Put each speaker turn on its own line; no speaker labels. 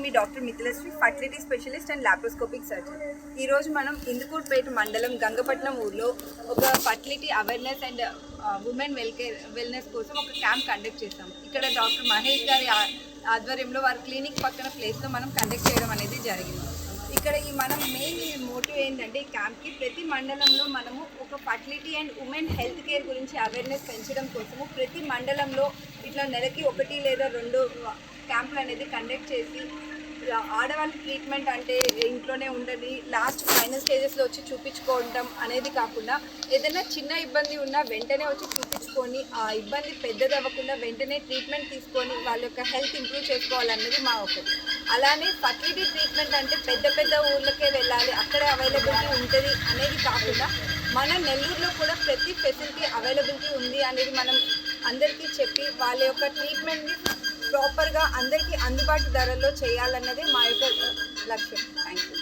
Me doctor Mithilashri fertility specialist and laparoscopic surgeon. ఈరోజు మనం ఇందుకూరుపేట మండలం గంగపట్నం ఊర్లో ఒక fertility awareness and women wellness కోసం ఒక క్యాంప్ కండక్ట్ చేస్తాం. ఇక్కడ డాక్టర్ మహేష్ గారి ఆధ్వర్యంలో వారి క్లినిక్ పక్కన ప్లేస్లో మనం కండక్ట్ చేయడం అనేది జరిగింది. ఇక్కడ మనం మెయిన్ మోటివ్ ఏంటంటే ఈ క్యాంప్కి ప్రతి మండలంలో మనము ఒక fertility and women health care గురించి అవేర్నెస్ పెంచడం కోసము ప్రతి మండలంలో ఇట్లా నెలకి 1 లేదా 2 క్యాంపులు అనేది కండక్ట్ చేసి ఆడవాళ్ళ ట్రీట్మెంట్ అంటే ఇంట్లోనే ఉండని లాస్ట్ ఫైనల్ స్టేజెస్లో వచ్చి చూపించుకోవడం అనేది కాకుండా ఏదైనా చిన్న ఇబ్బంది ఉన్నా వెంటనే వచ్చి చూపించుకొని ఆ ఇబ్బంది పెద్దది అవ్వకుండా వెంటనే ట్రీట్మెంట్ తీసుకొని వాళ్ళ యొక్క హెల్త్ ఇంప్రూవ్ చేసుకోవాలన్నది మా ఒకటి. అలానే ఫర్టిలిటీ ట్రీట్మెంట్ అంటే పెద్ద ఊర్లకే వెళ్ళాలి, అక్కడే అవైలబిలిటీ ఉంటుంది అనేది కాకుండా మన నెల్లూరులో కూడా ప్రతి ఫెసిలిటీ అవైలబిలిటీ ఉంది అనేది మనం అందరికీ చెప్పి వాళ్ళ యొక్క ట్రీట్మెంట్ని ప్రాపర్గా అందరికీ అందుబాటు ధరల్లో చేయాలన్నదే మా యొక్క లక్ష్యం. Thank you.